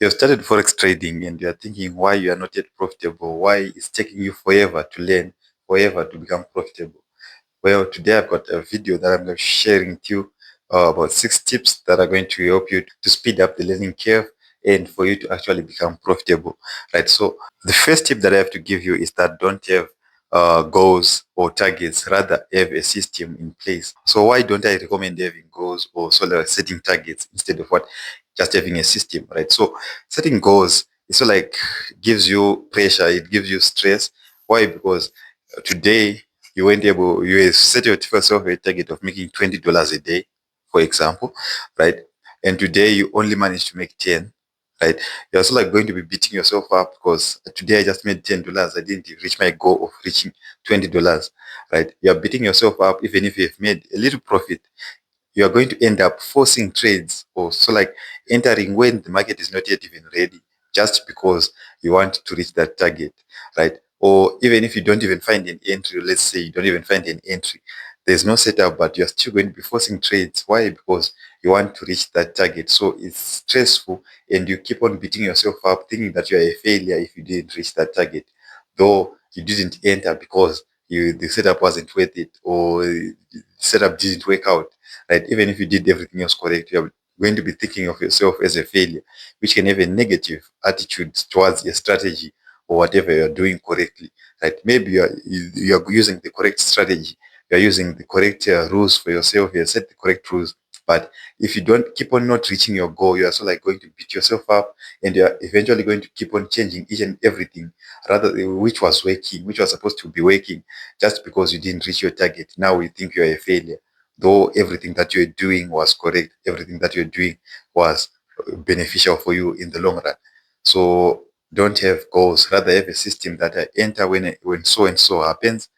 You have started forex trading and you are thinking why you are not yet profitable, why it's taking you forever to learn, forever to become profitable. Well, today I've got a video that I'm going to sharing with you about 6 tips that are going to help you to speed up the learning curve and for you to actually become profitable, right? So the first tip that I have to give you is that don't have goals or targets, rather have a system in place. So why don't I recommend having goals or sort of setting targets instead of what just having a system, right? So setting goals is so like gives you pressure, it gives you stress. Why? Because today you weren't able, you set yourself a target of making $20 a day, for example, right? And today you only managed to make 10, right? You're also like going to be beating yourself up because today I just made $10. I didn't reach my goal of reaching $20, right? You're beating yourself up even if you've made a little profit. You are going to end up forcing trades or so like entering when the market is not yet even ready just because you want to reach that target, right? Or even if you don't even find an entry, let's say you don't even find an entry, there's no setup, but you're still going to be forcing trades. Why? Because you want to reach that target. So it's stressful and you keep on beating yourself up thinking that you're a failure if you didn't reach that target, though you didn't enter because the setup wasn't worth it or the setup didn't work out, right? Even if you did everything else correct, you're going to be thinking of yourself as a failure, which can have a negative attitude towards your strategy or whatever you're doing correctly, right? Maybe you're using the correct strategy, you're using the correct rules for yourself, you set the correct rules, but if you don't keep on not reaching your goal, you are so like going to beat yourself up and you're eventually going to keep on changing each and everything, rather which was working, which was supposed to be working, just because you didn't reach your target. Now you think you're a failure, though everything that you're doing was correct, everything that you're doing was beneficial for you in the long run. So don't have goals, rather have a system that I enter when so and so happens.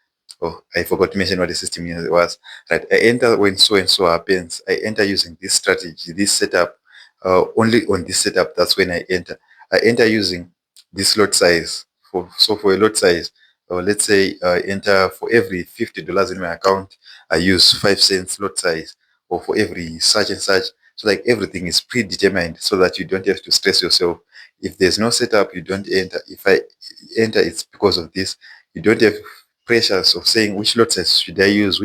Oh, I forgot to mention what the system was. Right, I enter when so and so happens. I enter using this strategy, this setup. Only on this setup, that's when I enter. I enter using this lot size. For a lot size, or let's say enter for every $50 in my account, I use 5 cents lot size, or for every such and such. So like everything is predetermined so that you don't have to stress yourself. If there's no setup, you don't enter. If I enter, it's because of this. You don't have pressures of saying which lot size should I use,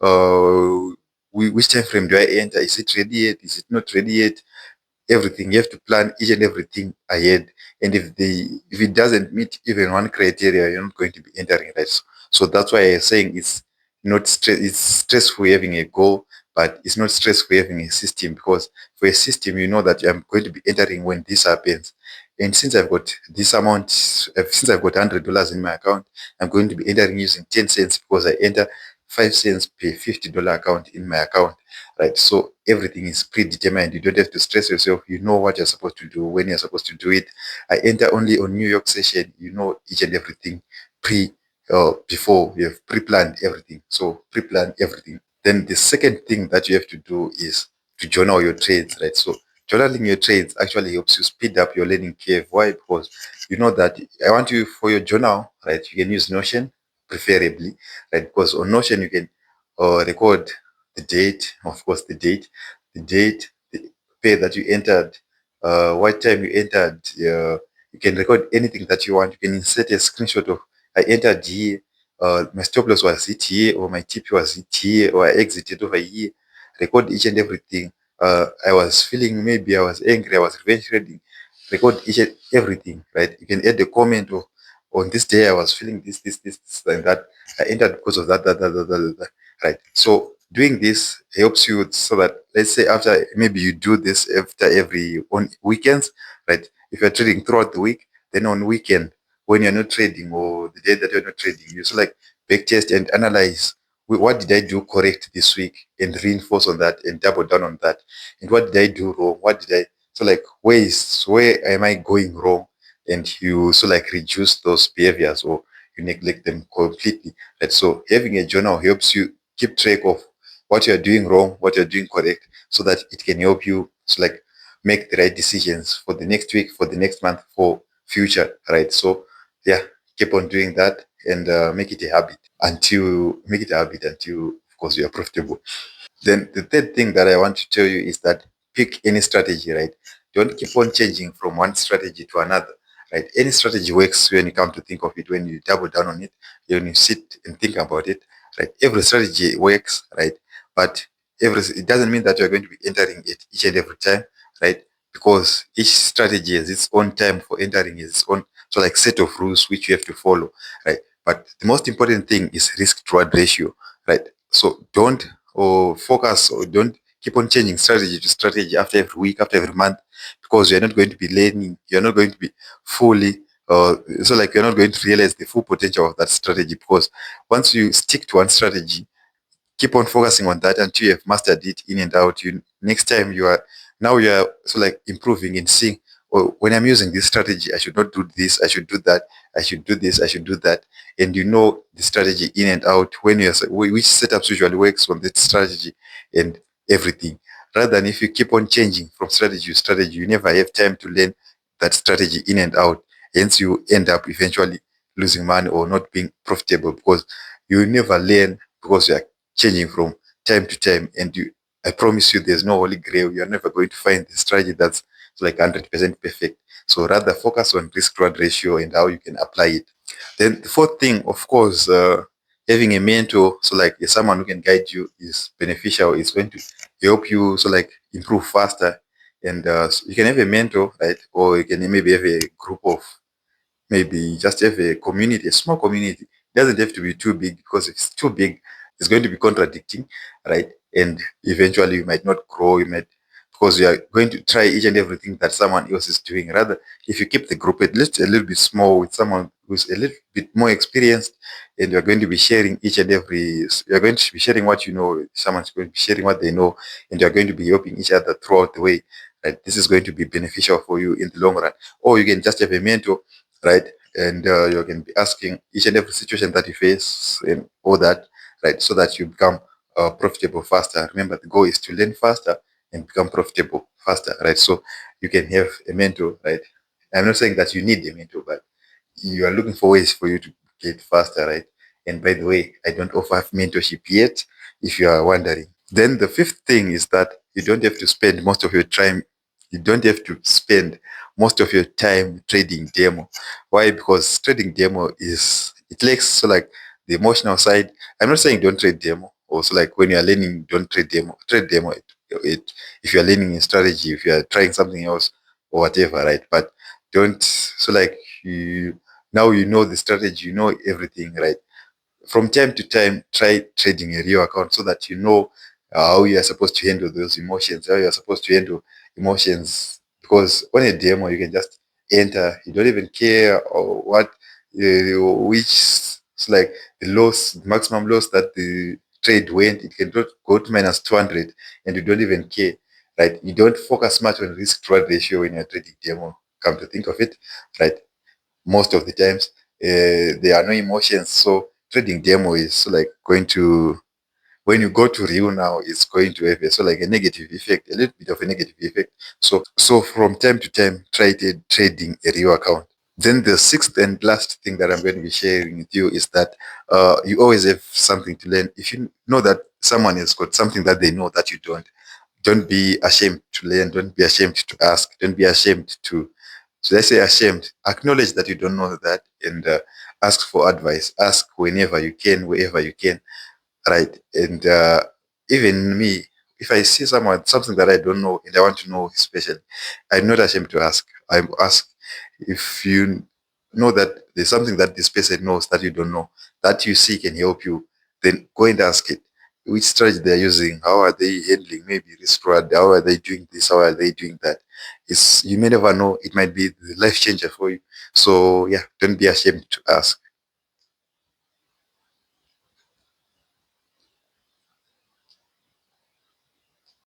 uh which time frame do I enter? Is it ready yet? Is it not ready yet? Everything. You have to plan each and everything ahead. And if it doesn't meet even one criteria, you're not going to be entering, right? So that's why I'm saying it's stressful having a goal, but it's not stressful having a system, because for a system, you know that I'm going to be entering when this happens. And since I've got this amount, since I've got $100 in my account, I'm going to be entering using 10 cents because I enter 5 cents per $50 account in my account, right? So everything is predetermined. You don't have to stress yourself. You know what you're supposed to do, when you're supposed to do it. I enter only on New York session. You know each and everything before you have pre-planned everything. So pre-plan everything. Then the second thing that you have to do is to journal your trades, right? So journaling your trades actually helps you speed up your learning curve. Why? Because you know that I want you for your journal, right? You can use Notion preferably, right? Because on Notion you can record the date, of course, the pay that you entered, what time you entered. You can record anything that you want. You can insert a screenshot of I entered here, my stop loss was hit here, or my TP was hit here, or I exited over here. Record each and everything. I was feeling, maybe I was angry, I was revenge trading. Record each and everything, right? You can add a comment of on this day I was feeling this, and that. I entered because of that. Right. So doing this helps you so that, let's say, after maybe you do this after every on weekends, right? If you're trading throughout the week, then on weekend when you're not trading, or the day that you're not trading, you so like back test and analyze, what did I do correct this week, and reinforce on that and double down on that. And what did I do wrong? What did I so like where am I going wrong? And you so like reduce those behaviors, or you neglect them completely. Right. So having a journal helps you keep track of what you're doing wrong, what you're doing correct, so that it can help you so like make the right decisions for the next week, for the next month, for future, right? So yeah, keep on doing that, and make it a habit until, of course, you are profitable. Then the third thing that I want to tell you is that pick any strategy, right? Don't keep on changing from one strategy to another, right? Any strategy works when you come to think of it, when you double down on it, when you sit and think about it, right? Every strategy works, right? But it doesn't mean that you're going to be entering it each and every time, right? Because each strategy has its own time for entering, its own set of rules which you have to follow, right? But the most important thing is risk to reward ratio, right? So don't focus or don't keep on changing strategy to strategy after every week, after every month, because you're not going to be learning, you're not going to be fully you're not going to realize the full potential of that strategy, because once you stick to one strategy, keep on focusing on that until you have mastered it in and out. You next time you are improving and seeing, oh, when I'm using this strategy, I should not do this, I should do that, I should do this, I should do that. And you know the strategy in and out, when you're which setups usually works on that strategy and everything. Rather than if you keep on changing from strategy to strategy, you never have time to learn that strategy in and out. Hence you end up eventually losing money or not being profitable, because you never learn, because you are changing from time to time. And I promise you, there's no holy grail. You're never going to find the strategy that's 100% perfect. So rather focus on risk reward ratio and how you can apply it. Then the fourth thing, of course, having a mentor, someone who can guide you, is beneficial. It's going to help you improve faster. And you can have a mentor, right? Or you can maybe have a group of, maybe just have a community, a small community. It doesn't have to be too big, because if it's too big, it's going to be contradicting, right? And eventually you might not grow, you might, because you are going to try each and everything that someone else is doing. Rather, if you keep the group at least a little bit small with someone who's a little bit more experienced, and you're going to be sharing you're going to be sharing what you know, someone's going to be sharing what they know, and you're going to be helping each other throughout the way, right? This is going to be beneficial for you in the long run. Or you can just have a mentor, right? And you can be asking each and every situation that you face and all that, right? So that you become profitable faster. Remember, the goal is to learn faster and become profitable faster, right? So you can have a mentor, right? I'm not saying that you need a mentor, but you are looking for ways for you to get faster, right? And by the way, I don't offer mentorship yet, if you are wondering. Then the fifth thing is that you don't have to spend most of your time. You don't have to spend most of your time trading demo. Why? Because trading demo it lacks the emotional side. I'm not saying don't trade demo. Also, when you are learning, don't trade demo. Trade demo. If you are learning in strategy, if you are trying something else or whatever, right? But don't you now you know the strategy, you know everything, right? From time to time, try trading a real account, so that you know how you are supposed to handle those emotions, how you are supposed to handle emotions. Because on a demo, you can just enter, you don't even care or what, which the loss, maximum loss that the trade went, it can go to minus 200, and you don't even care, right? You don't focus much on risk to reward ratio when you're trading demo. Come to think of it, right? Most of the times there are no emotions, so trading demo is going to, when you go to real now, it's going to have a negative effect, a little bit of a negative effect. So from time to time, try trading a real account. Then the sixth and last thing that I'm going to be sharing with you is that you always have something to learn. If you know that someone has got something that they know that you don't be ashamed to learn, don't be ashamed to ask, don't be ashamed to, so let's say ashamed, acknowledge that you don't know that, and ask for advice. Ask whenever you can, wherever you can, right? And even me, if I see something that I don't know and I want to know, especially, I'm not ashamed to ask. I ask. If you know that there's something that this person knows that you don't know, that you see can help you, then go and ask it. Which strategy they're using, how are they handling maybe risk reward, how are they doing this, how are they doing that? You may never know, it might be the life changer for you. So yeah, don't be ashamed to ask.